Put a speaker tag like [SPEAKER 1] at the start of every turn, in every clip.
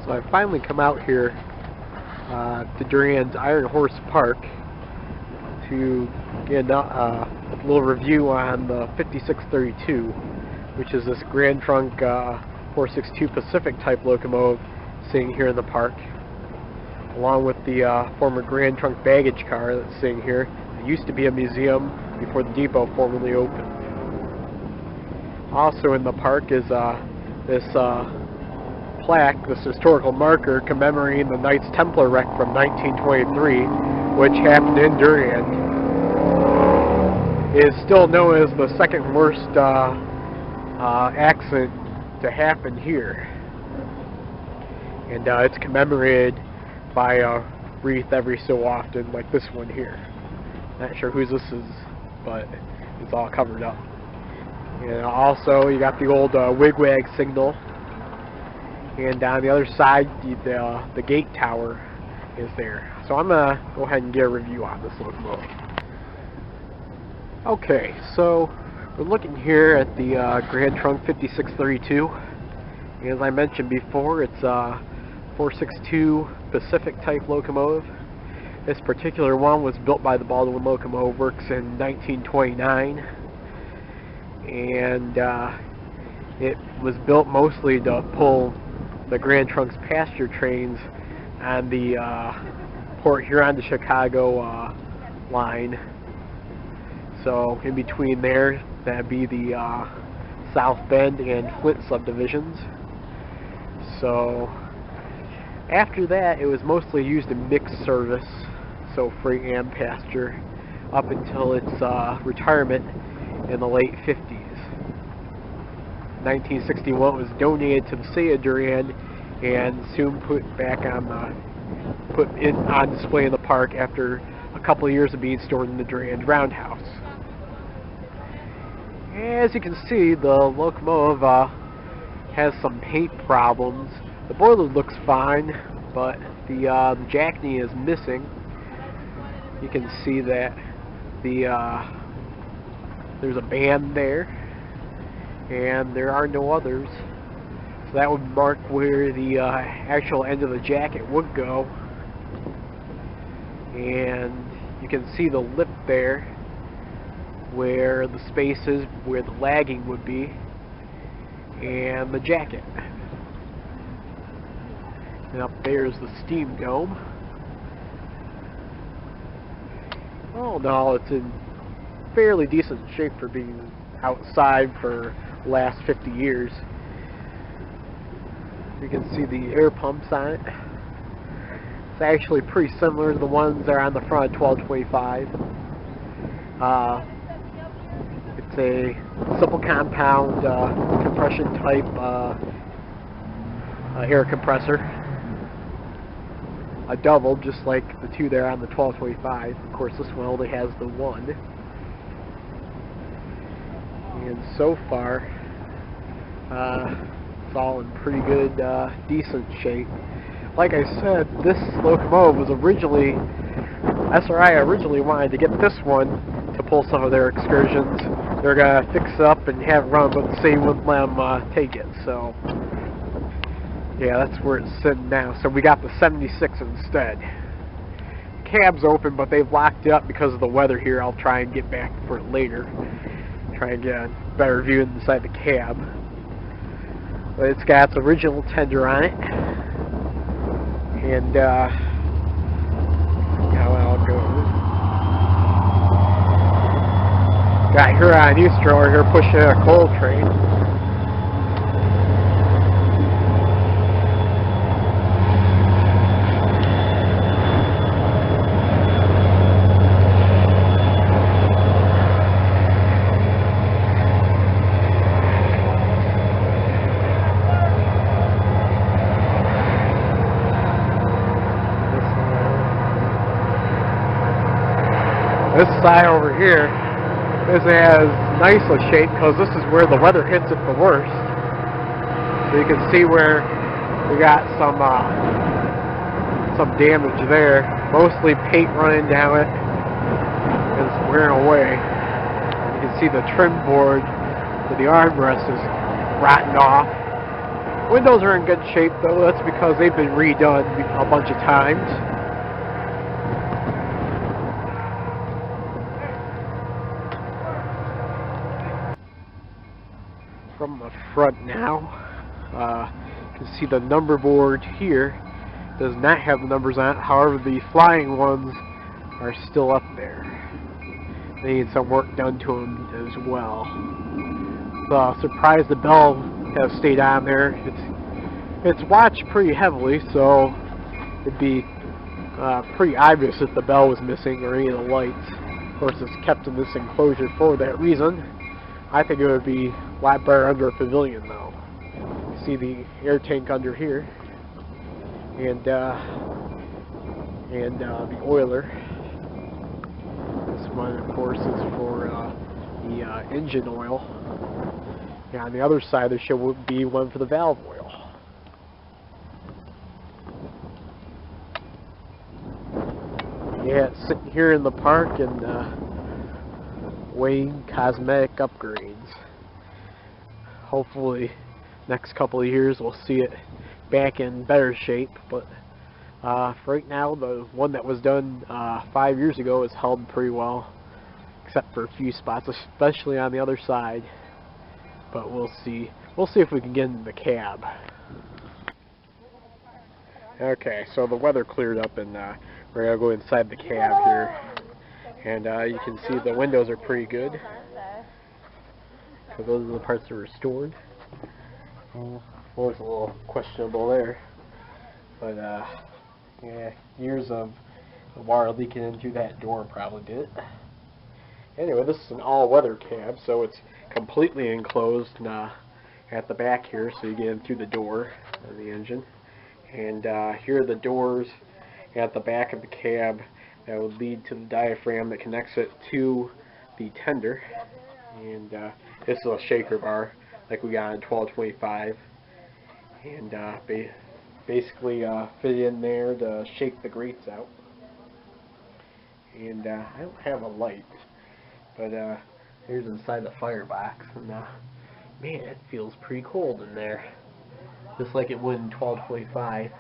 [SPEAKER 1] So I finally come out here to Durand's Iron Horse Park to get a little review on the 5632, which is this Grand Trunk 462 Pacific type locomotive sitting here in the park, along with the former Grand Trunk baggage car that's sitting here. It used to be a museum before the depot formally opened. Also in the park is this plaque, this historical marker commemorating the Knights Templar wreck from 1923, which happened in Durand. It is still known as the second worst accident to happen here, and it's commemorated by a wreath every so often, like this one here. Not sure whose this is, but it's all covered up. And also, you got the old wigwag signal, and on the other side, the gate tower is there. So I'm gonna go ahead and get a review on this locomotive. Okay, so we're looking here at the Grand Trunk 5632. As I mentioned before, it's a 462 Pacific type locomotive. This particular one was built by the Baldwin Locomotive Works in 1929, and it was built mostly to pull the Grand Trunk's passenger trains on the Port Huron to Chicago line. So in between there, that'd be the South Bend and Flint subdivisions. So after that, it was mostly used in mixed service, so freight and passenger, up until its retirement in the late 50s. 1961 was donated to the city of Durand and soon put on display in the park after a couple of years of being stored in the Durand Roundhouse. As you can see, the locomotive has some paint problems. The boiler looks fine, but the jackney is missing. You can see that there's a band there, and there are no others. So that would mark where the actual end of the jacket would go. And you can see the lip there, where the space is, where the lagging would be, and the jacket. And up there is the steam dome. All in all, it's in fairly decent shape for being outside for the last 50 years. You can see the air pumps on it. It's actually pretty similar to the ones that are on the front of 1225. It's a simple compound compression type air compressor. A double, just like the two there on the 1225. Of course, this one only has the one. And so far, it's all in pretty good, decent shape. Like I said, this locomotive was originally, SRI originally wanted to get this one to pull some of their excursions. They're going to fix it up and have it run, but the city wouldn't let them take it. So, yeah, that's where it's sitting now. So we got the 76 instead. The cab's open, but they've locked it up because of the weather here. I'll try and get back for it later. Try and get a better view inside the cab. But it's got its original tender on it. And, how I'll go. Got Huron Easter over here pushing a coal train. This side over here is as nice a shape because this is where the weather hits it the worst. So you can see where we got some damage there. Mostly paint running down it. It's wearing away. You can see the trim board for the armrest is rotten off. Windows are in good shape though. That's because they've been redone a bunch of times. From the front now, you can see the number board here does not have the numbers on it. However, the flying ones are still up there. They need some work done to them as well. So, surprised the bell has stayed on there. It's watched pretty heavily, so it'd be pretty obvious if the bell was missing or any of the lights. Of course, it's kept in this enclosure for that reason. I think it would be a lot better under a pavilion, though. You see the air tank under here, and the oiler. This one, of course, is for the engine oil. Yeah, on the other side, there should be one for the valve oil. Yeah, it's sitting here in the park and weighing cosmetic upgrades. Hopefully, next couple of years we'll see it back in better shape. But for right now, the one that was done 5 years ago is held pretty well, except for a few spots, especially on the other side. But we'll see. We'll see if we can get into the cab. Okay, so the weather cleared up and we're going to go inside the cab here. And you can see the windows are pretty good. So those are the parts that are restored. Well, it's a little questionable there. But yeah, years of water leaking into that door probably did it. Anyway, this is an all-weather cab, so it's completely enclosed at the back here, so you get in through the door of the engine. And here are the doors at the back of the cab that would lead to the diaphragm that connects it to the tender. And this is a shaker bar like we got in 1225. And basically fit in there to shake the grates out. And I don't have a light, but here's inside the firebox. And man, it feels pretty cold in there. Just like it would in 1225.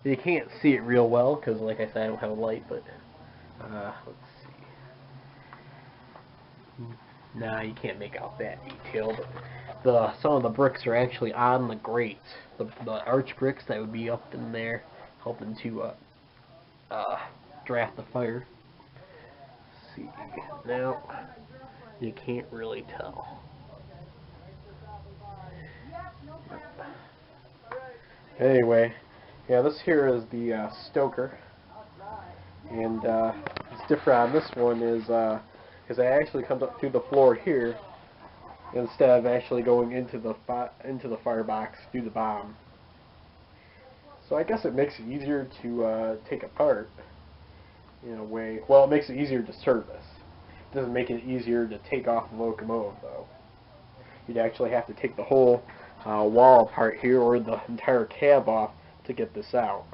[SPEAKER 1] You can't see it real well because, like I said, I don't have a light, but let's see. Nah, you can't make out that detail, but some of the bricks are actually on the grates. The arch bricks that would be up in there helping to draft the fire. Let's see. Now, you can't really tell. Anyway, yeah, this here is the stoker, and what's different on this one is it actually comes up through the floor here instead of actually going into the firebox through the bottom. So I guess it makes it easier to take apart in a way. Well, it makes it easier to service. It doesn't make it easier to take off the locomotive, though. You'd actually have to take the whole wall apart here or the entire cab off to get this out.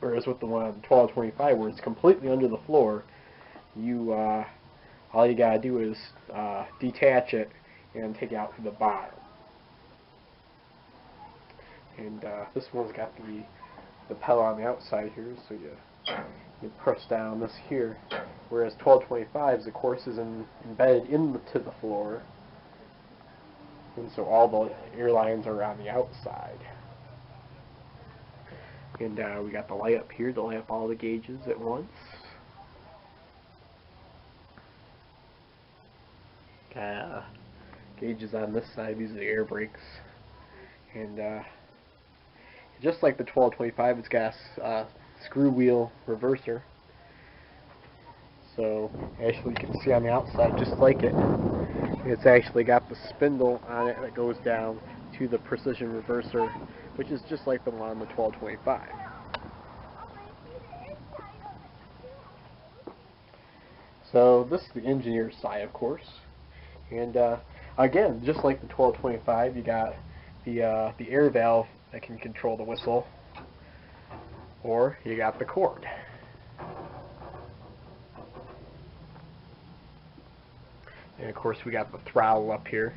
[SPEAKER 1] Whereas with the one on 1225, where it's completely under the floor, you all you gotta do is detach it and take it out through the bottom. And this one's got the pedal on the outside here, so you press down this here. Whereas 1225's, of course, is embedded into the floor, and so all the air lines are on the outside. And we got the light up here to light up all the gauges at once. Got gauges on this side. These are the air brakes. And just like the 1225, it's got a screw wheel reverser. So actually you can see on the outside, just like it's actually got the spindle on it that goes down to the precision reverser, which is just like the one on the 1225. So this is the engineer's side, of course. And again, just like the 1225, you got the air valve that can control the whistle, or you got the cord. And of course we got the throttle up here.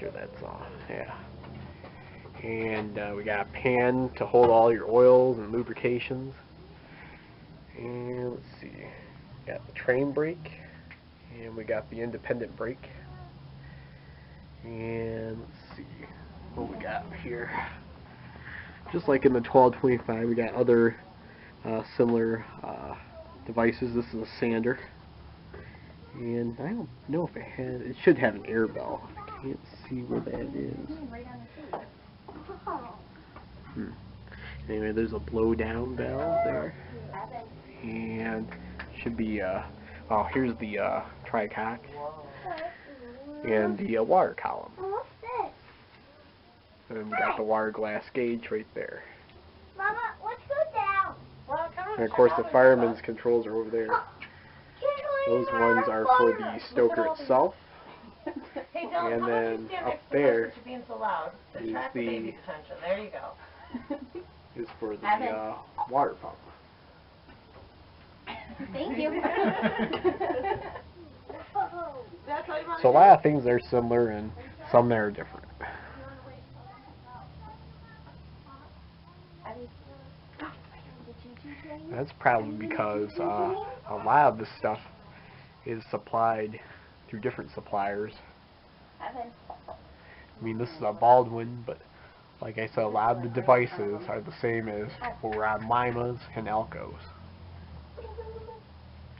[SPEAKER 1] sure that's all. Yeah. And we got a pan to hold all your oils and lubrications. And let's see, got the train brake, and we got the independent brake. And let's see what we got here. Just like in the 1225, we got other similar devices. This is a sander, and I don't know if it should have an air bell. I can't see where that is. Anyway, there's a blow down valve there, and should be oh, here's the tricock and the water column. And we got the wire glass gauge right there.
[SPEAKER 2] Mama, let's go down.
[SPEAKER 1] And of course the fireman's controls are over there. Those ones are for the stoker itself. And then up there is the is for the water pump.
[SPEAKER 2] Thank you.
[SPEAKER 1] So a lot of things are similar and some that are different. That's probably because a lot of this stuff is supplied through different suppliers. I mean, this is a Baldwin, but like I said, a lot of the devices are the same as what were on Limas and Elcos.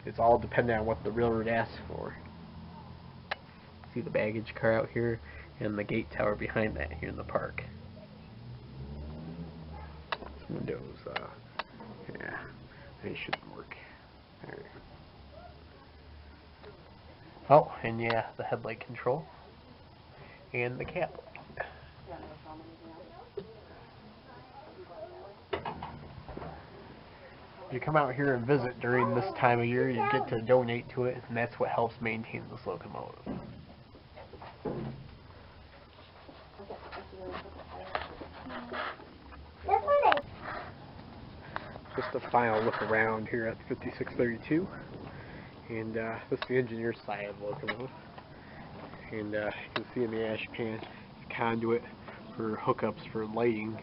[SPEAKER 1] It's all dependent on what the railroad asks for. See the baggage car out here and the gate tower behind that here in the park. Windows, yeah, they shouldn't work. There. Oh, and yeah, the headlight control and the cap light. If you come out here and visit during this time of year, you get to donate to it, and that's what helps maintain this locomotive. Just a final look around here at the 5632, and this is the engineer's side of the locomotive. And you can see in the ash pan conduit for hookups for lighting.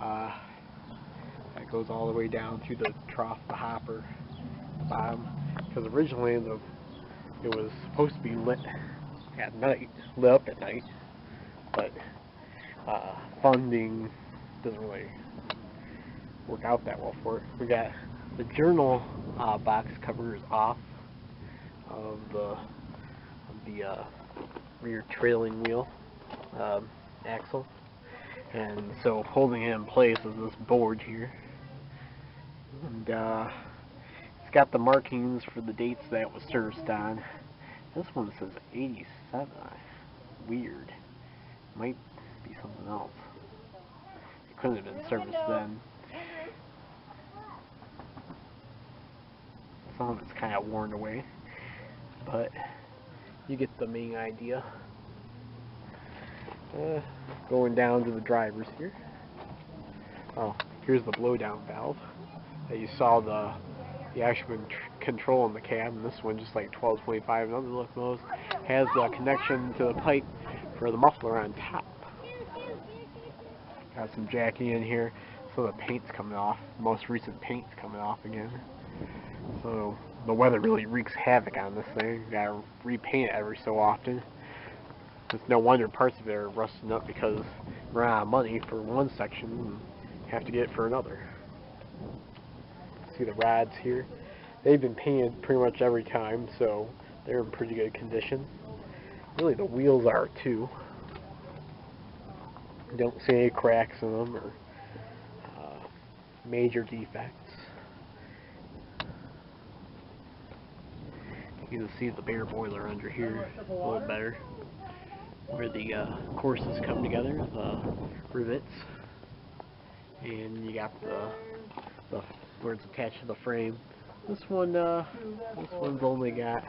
[SPEAKER 1] That goes all the way down to the trough, the hopper, the bottom. Because originally it was supposed to be lit at night, lit up at night, but funding doesn't really work out that well for it. We got the journal box cover is off of the rear trailing wheel axle, and so holding it in place is this board here, and it's got the markings for the dates that it was serviced on. This one says 87. Weird. Might be something else. It couldn't have been serviced then. Some of it's kind of worn away, but you get the main idea. Going down to the drivers here. Oh, here's the blowdown valve that you saw the actual control in the cab. And this one, just like 1225 and other locomotives, has the connection to the pipe for the muffler on top. Got some jacking in here, so the paint's coming off. The most recent paint's coming off again. So the weather really wreaks havoc on this thing. You gotta repaint it every so often. It's no wonder parts of it are rusting up because we're out of money for one section and have to get it for another. See the rods here? They've been painted pretty much every time, so they're in pretty good condition. Really, the wheels are too. Don't see any cracks in them or major defects. You can see the bare boiler under here a little better, where the courses come together, the rivets, and you got the where it's attached to the frame. This one's only got,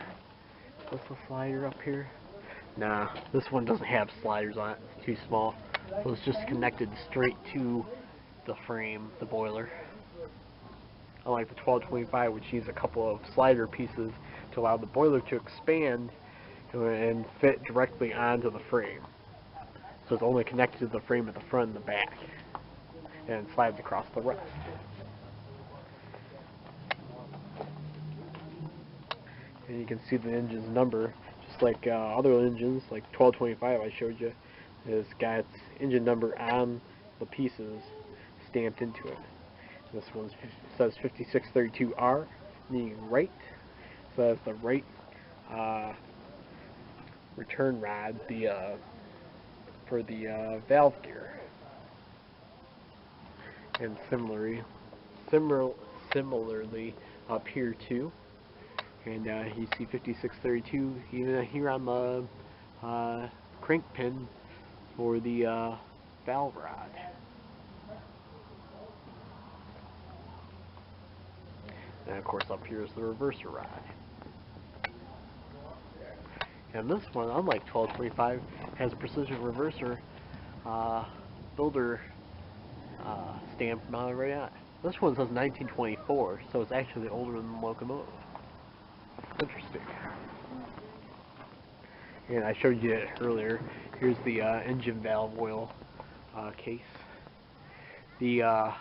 [SPEAKER 1] what's the slider up here? Nah, this one doesn't have sliders on it. It's too small, so it's just connected straight to the frame, the boiler. Unlike the 1225, which needs a couple of slider pieces to allow the boiler to expand and fit directly onto the frame. So it's only connected to the frame at the front and the back, and it slides across the rest. And you can see the engine's number, just like other engines, like 1225 I showed you. It's got its engine number on the pieces stamped into it. This one says 5632R, meaning right. So that's the right return rod for the valve gear. And similarly up here too. And you see 5632 even here on the crank pin for the valve rod. And of course up here is the reverser rod. And this one, unlike 1225, has a precision reverser builder stamp mounted right on it. This one says 1924, so it's actually older than the locomotive. Interesting. And I showed you it earlier. Here's the engine valve oil case. The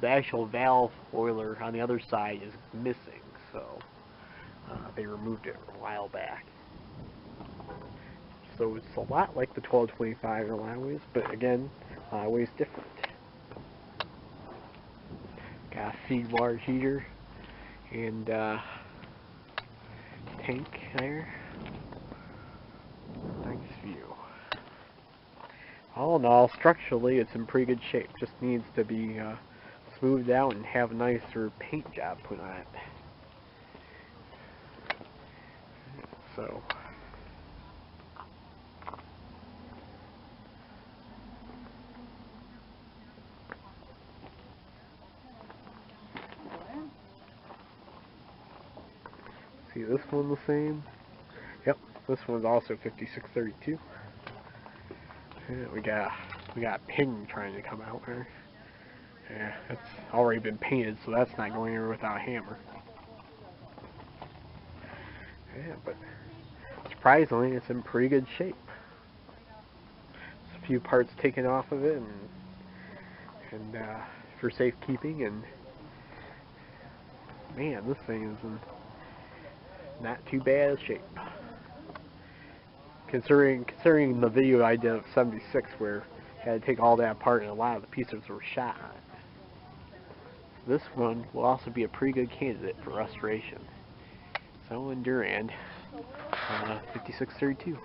[SPEAKER 1] actual valve oiler on the other side is missing, so they removed it a while back. So it's a lot like the 1225 in a lot of ways, but again, a lot of ways different. Got a feed water heater and tank there. Nice view. All in all, structurally, it's in pretty good shape. Just needs to be smoothed out and have a nicer paint job put on it. So. See this one the same? Yep, this one's also 5632. Yeah, we got a ping trying to come out there. Yeah, it's already been painted, so that's not going anywhere without a hammer. Yeah, but surprisingly, it's in pretty good shape. There's a few parts taken off of it, and for safekeeping, and man, this thing is in not too bad a shape. Considering the video I did of 76 where I had to take all that apart and a lot of the pieces were shot on it. This one will also be a pretty good candidate for restoration. So in Durand, 5632.